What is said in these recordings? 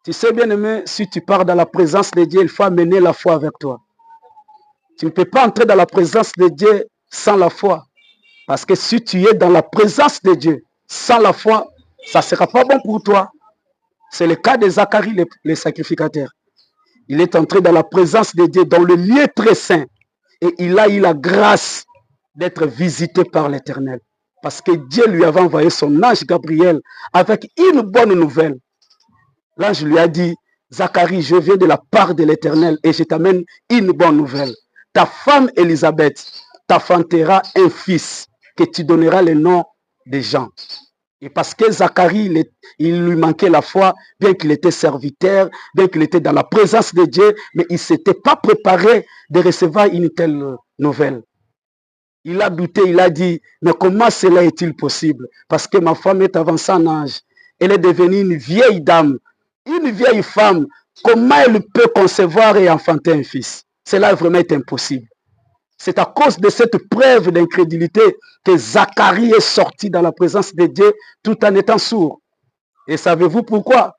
Tu sais, bien aimé, si tu pars dans la présence de Dieu, il faut amener la foi avec toi. Tu ne peux pas entrer dans la présence de Dieu sans la foi. Parce que si tu es dans la présence de Dieu sans la foi, ça ne sera pas bon pour toi. C'est le cas de Zacharie, le sacrificateur. Il est entré dans la présence de Dieu, dans le lieu très saint. Et il a eu la grâce d'être visité par l'Éternel. Parce que Dieu lui avait envoyé son ange Gabriel avec une bonne nouvelle. L'ange lui a dit, Zacharie, je viens de la part de l'Éternel et je t'amène une bonne nouvelle. Ta femme Élisabeth t'enfantera un fils que tu donneras le nom de Jean. Et parce que Zacharie, il lui manquait la foi, bien qu'il était serviteur, bien qu'il était dans la présence de Dieu, mais il ne s'était pas préparé de recevoir une telle nouvelle. Il a douté, il a dit, mais comment cela est-il possible? Parce que ma femme est avancée en âge. Elle est devenue une vieille dame, une vieille femme. Comment elle peut concevoir et enfanter un fils? Cela vraiment est impossible. C'est à cause de cette preuve d'incrédulité que Zacharie est sorti dans la présence de Dieu tout en étant sourd. Et savez-vous pourquoi?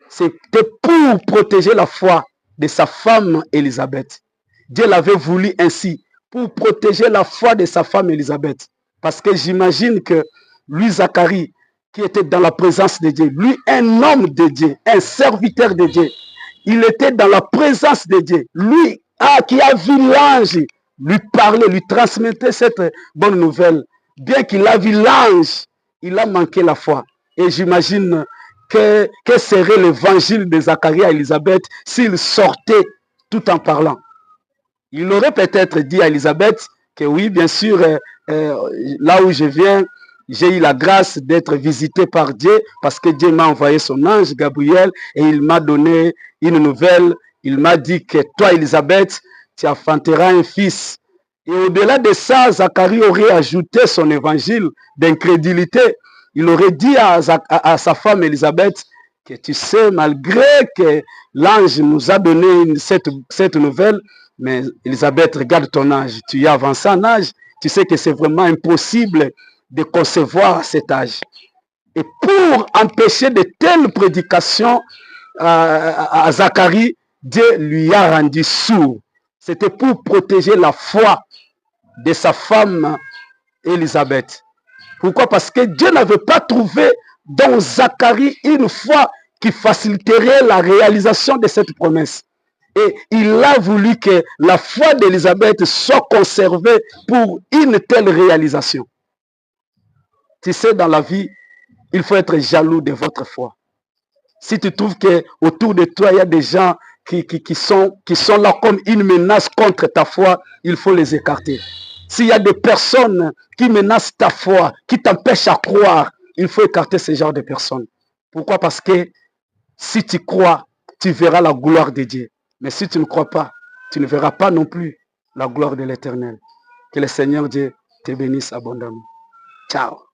C'était pour protéger la foi de sa femme Élisabeth. Dieu l'avait voulu ainsi, pour protéger la foi de sa femme Élisabeth. Parce que j'imagine que lui, Zacharie, qui était dans la présence de Dieu, lui, un homme de Dieu, un serviteur de Dieu, il était dans la présence de Dieu. Lui, qui a vu l'ange lui parler, lui transmettre cette bonne nouvelle. Bien qu'il a vu l'ange, il a manqué la foi. Et j'imagine que serait l'évangile de Zacharie à Élisabeth s'il sortait tout en parlant. Il aurait peut-être dit à Élisabeth que oui, bien sûr, là où je viens, j'ai eu la grâce d'être visité par Dieu parce que Dieu m'a envoyé son ange Gabriel et il m'a donné une nouvelle. Il m'a dit que toi, Élisabeth, tu enfanteras un fils. Et au-delà de ça, Zacharie aurait ajouté son évangile d'incrédulité. Il aurait dit à sa femme Élisabeth que tu sais, malgré que l'ange nous a donné cette nouvelle, mais Élisabeth, regarde ton âge. Tu es avancé en âge. Tu sais que c'est vraiment impossible de concevoir cet âge. Et pour empêcher de telles prédications à Zacharie, Dieu lui a rendu sourd. C'était pour protéger la foi de sa femme Élisabeth. Pourquoi? Parce que Dieu n'avait pas trouvé dans Zacharie une foi qui faciliterait la réalisation de cette promesse. Et il a voulu que la foi d'Élisabeth soit conservée pour une telle réalisation. Tu sais, dans la vie, il faut être jaloux de votre foi. Si tu trouves qu'autour de toi, il y a des gens qui sont là comme une menace contre ta foi, il faut les écarter. S'il y a des personnes qui menacent ta foi, qui t'empêchent à croire, il faut écarter ce genre de personnes. Pourquoi? Parce que si tu crois, tu verras la gloire de Dieu. Mais si tu ne crois pas, tu ne verras pas non plus la gloire de l'Éternel. Que le Seigneur Dieu te bénisse abondamment. Ciao.